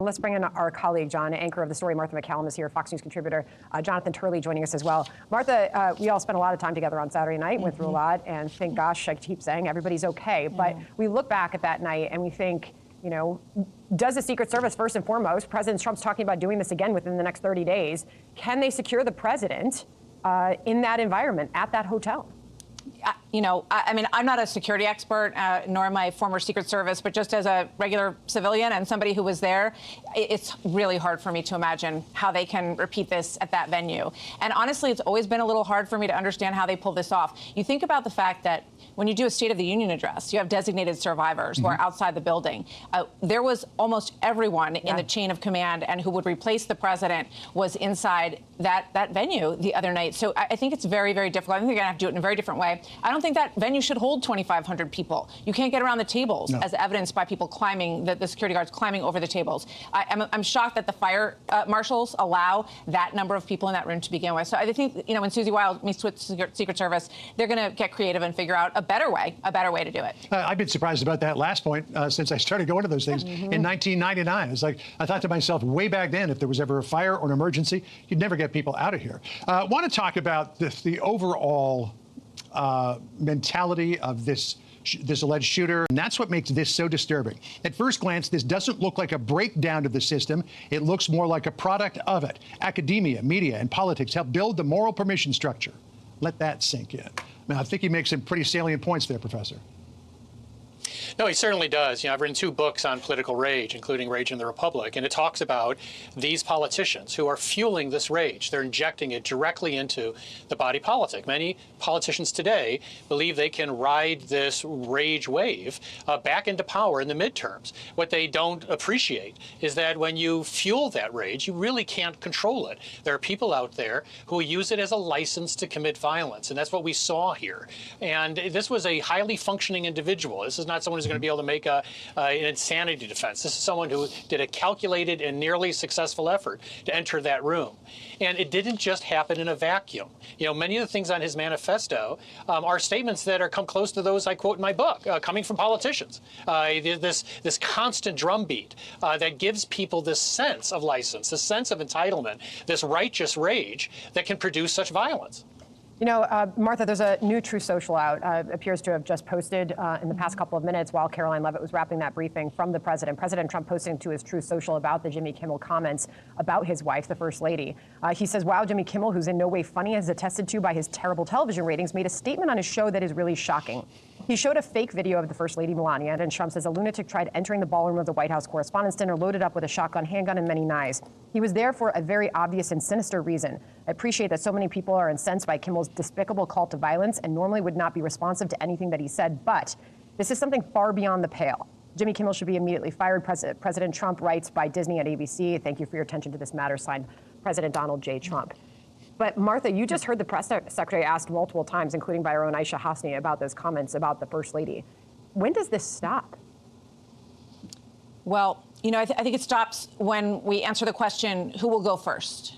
Let's bring in our colleague, John, anchor of the story. Martha McCallum is here, Fox News contributor. Jonathan Turley joining us as well. Martha, we all spent a lot of time together on Saturday night, went through a lot, and thank gosh, I keep saying everybody's okay. But we look back at that night and we think, you know, does the Secret Service, first and foremost, President Trump's talking about doing this again within the next 30 days, can they secure the president in that environment at that hotel? You know, I mean, I'm not a security expert, nor am I former Secret Service, but just as a regular civilian and somebody who was there, it's really hard for me to imagine how they can repeat this at that venue. And honestly, it's always been a little hard for me to understand how they pull this off. You think about the fact that when you do a State of the Union address, you have designated survivors who are outside the building. There was almost everyone in the chain of command and who would replace the president was inside that venue the other night. So I think it's very, very difficult. I think they're going to have to do it in a very different way. I don't think that venue should hold 2,500 people. You can't get around the tables, as evidenced by people climbing, the security guards climbing over the tables. I'm shocked that the fire marshals allow that number of people in that room to begin with. So I think, you know, when Susie Wild meets with Secret Service, they're going to get creative and figure out a better way to do it. I've been surprised about that last point since I started going to those things in 1999. It's like, I thought to myself way back then, if there was ever a fire or an emergency, you'd never get people out of here. I want to talk about the overall mentality of this alleged shooter, and that's what makes this so disturbing. At first glance, this doesn't look like a breakdown of the system. It looks more like a product of it. Academia, media, and politics help build the moral permission structure. Let that sink in. Now, I think he makes some pretty salient points there, Professor. No, he certainly does. You know, I've written 2 books on political rage, including Rage in the Republic, and it talks about these politicians who are fueling this rage. They're injecting it directly into the body politic. Many politicians today believe they can ride this rage wave back into power in the midterms. What they don't appreciate is that when you fuel that rage, you really can't control it. There are people out there who use it as a license to commit violence, and that's what we saw here. And this was a highly functioning individual. This is not someone who's going to be able to make an insanity defense. This is someone who did a calculated and nearly successful effort to enter that room. And it didn't just happen in a vacuum. You know, many of the things on his manifesto are statements that are come close to those I quote in my book, coming from politicians. This constant drumbeat that gives people this sense of license, this sense of entitlement, this righteous rage that can produce such violence. You know, Martha, there's a new Truth Social out, appears to have just posted in the past couple of minutes while Caroline Levitt was wrapping that briefing from the president. President Trump posting to his Truth Social about the Jimmy Kimmel comments about his wife, the First Lady. He says, wow, Jimmy Kimmel, who's in no way funny, as attested to by his terrible television ratings, made a statement on his show that is really shocking. He showed a fake video of the First Lady, Melania, and Trump says a lunatic tried entering the ballroom of the White House Correspondents' Dinner loaded up with a shotgun, handgun, and many knives. He was there for a very obvious and sinister reason. I appreciate that so many people are incensed by Kimmel's despicable call to violence and normally would not be responsive to anything that he said, but this is something far beyond the pale. Jimmy Kimmel should be immediately fired. President Trump writes by Disney at ABC, thank you for your attention to this matter, signed President Donald J. Trump. But Martha, you just heard the press secretary asked multiple times, including by our own Aisha Hasni, about those comments about the First Lady. When does this stop? Well, you know, I think it stops when we answer the question, who will go first?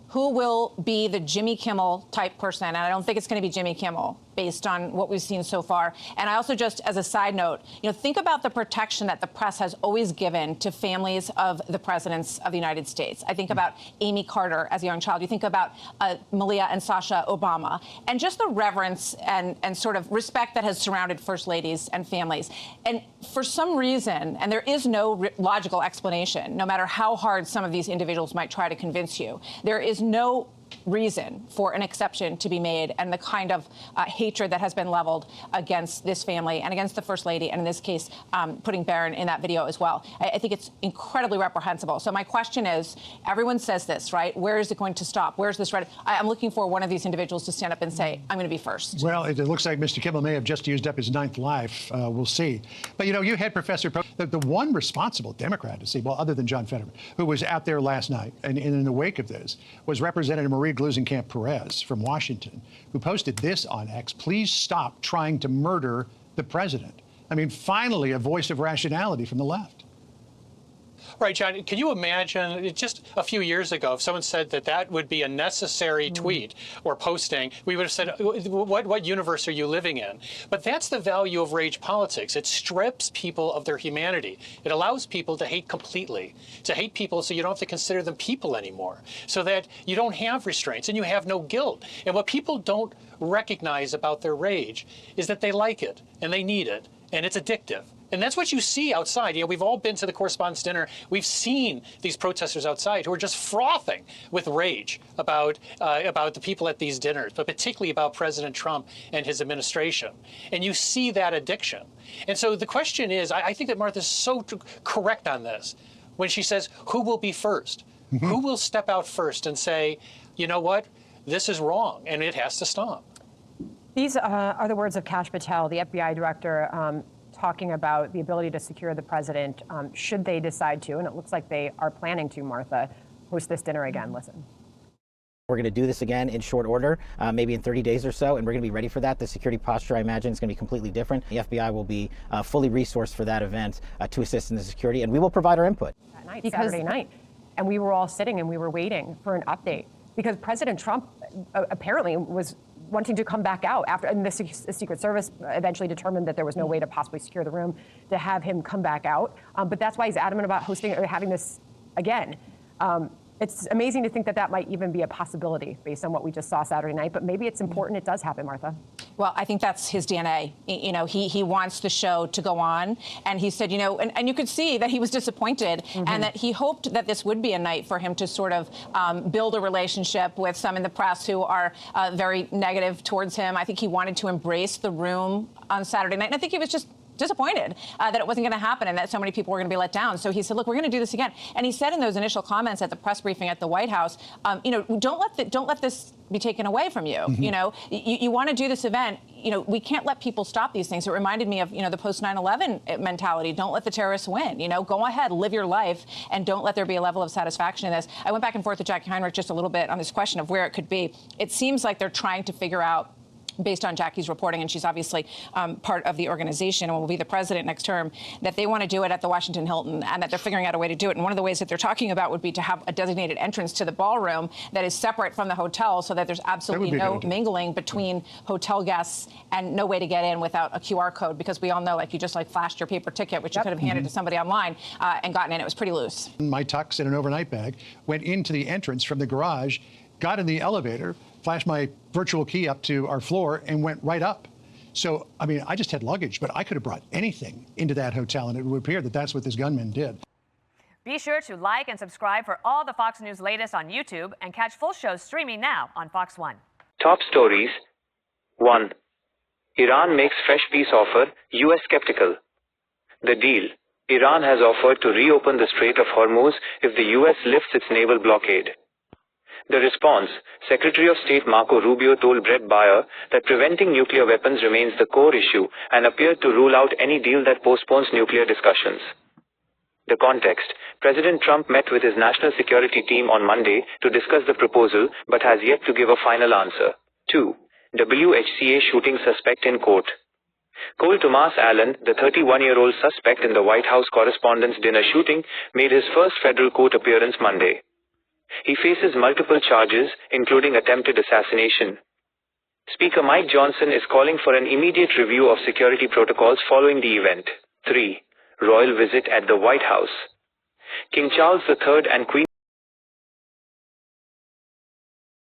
Who will be the Jimmy Kimmel type person? And I don't think it's going to be Jimmy Kimmel based on what we've seen so far. And I also, just as a side note, you know, think about the protection that the press has always given to families of the presidents of the United States. I think about Amy Carter as a young child. You think about Malia and Sasha Obama, and just the reverence and sort of respect that has surrounded first ladies and families. And for some reason, and there is no logical explanation, no matter how hard some of these individuals might try to convince you, there is no reason for an exception to be made, and the kind of hatred that has been leveled against this family and against the First Lady, and in this case, putting Barron in that video as well. I think it's incredibly reprehensible. So my question is, everyone says this, right? Where is it going to stop? Where's this right? I'm looking for one of these individuals to stand up and say, I'm going to be first. Well, it looks like Mr. Kimmel may have just used up his 9th life. We'll see. But, you know, you had Professor the one responsible Democrat to see, well, other than John Fetterman, who was out there last night, and in the wake of this, was Representative Marie Gluesenkamp-Perez from Washington, who posted this on X: please stop trying to murder the president. I mean, finally, a voice of rationality from the left. Right, John, can you imagine just a few years ago if someone said that that would be a necessary tweet or posting, we would have said, what universe are you living in? But that's the value of rage politics. It strips people of their humanity. It allows people to hate completely, to hate people so you don't have to consider them people anymore, so that you don't have restraints and you have no guilt. And what people don't recognize about their rage is that they like it and they need it and it's addictive. And that's what you see outside. You know, we've all been to the Correspondents' Dinner. We've seen these protesters outside who are just frothing with rage about the people at these dinners, but particularly about President Trump and his administration. And you see that addiction. And so the question is, I think that Martha's so correct on this when she says, who will be first? Mm-hmm. Who will step out first and say, you know what, this is wrong and it has to stop? These are the words of Kash Patel, the FBI director, talking about the ability to secure the president should they decide to, and it looks like they are planning to, Martha, host this dinner again. Listen. We're going to do this again in short order, maybe in 30 days or so, and we're going to be ready for that. The security posture, I imagine, is going to be completely different. The FBI will be fully resourced for that event to assist in the security, and we will provide our input. That night, Saturday night, and we were all sitting and we were waiting for an update because President Trump apparently was wanting to come back out after, and the Secret Service eventually determined that there was no way to possibly secure the room to have him come back out. But that's why he's adamant about hosting or having this again. It's amazing to think that that might even be a possibility based on what we just saw Saturday night, but maybe it's important it does happen, Martha. Well, I think that's his DNA. You know, he wants the show to go on. And he said, you know, and you could see that he was disappointed and that he hoped that this would be a night for him to sort of build a relationship with some in the press who are very negative towards him. I think he wanted to embrace the room on Saturday night. And I think he was just disappointed that it wasn't going to happen and that so many people were going to be let down. So he said, look, we're going to do this again. And he said in those initial comments at the press briefing at the White House, you know, don't let this be taken away from you. You know, you want to do this event. You know, we can't let people stop these things. It reminded me of, you know, the post 9/11 mentality. Don't let the terrorists win. You know, go ahead, live your life, and don't let there be a level of satisfaction in this. I went back and forth with Jackie Heinrich just a little bit on this question of where it could be. It seems like they're trying to figure out, based on Jackie's reporting, and she's obviously part of the organization and will be the president next term, that they want to do it at the Washington Hilton and that they're figuring out a way to do it. And one of the ways that they're talking about would be to have a designated entrance to the ballroom that is separate from the hotel so that there's absolutely no mingling between hotel guests and no way to get in without a QR code, because we all know, like, you just flashed your paper ticket, which you could have handed to somebody online and gotten in. It was pretty loose. My tux in an overnight bag, went into the entrance from the garage, got in the elevator, flashed my virtual key up to our floor and went right up. So, I mean, I just had luggage, but I could have brought anything into that hotel, and it would appear that that's what this gunman did. Be sure to like and subscribe for all the Fox News latest on YouTube and catch full shows streaming now on Fox One. Top stories. 1. Iran makes fresh peace offer, U.S. skeptical. The deal. Iran has offered to reopen the Strait of Hormuz if the U.S. lifts its naval blockade. The response, Secretary of State Marco Rubio told Bret Baier that preventing nuclear weapons remains the core issue and appeared to rule out any deal that postpones nuclear discussions. The context, President Trump met with his national security team on Monday to discuss the proposal but has yet to give a final answer. 2. WHCA shooting suspect in court. Cole Thomas Allen, the 31-year-old suspect in the White House Correspondents' Dinner shooting, made his first federal court appearance Monday. He faces multiple charges, including attempted assassination. Speaker Mike Johnson is calling for an immediate review of security protocols following the event. 3. Royal visit at the White House. King Charles III and Queen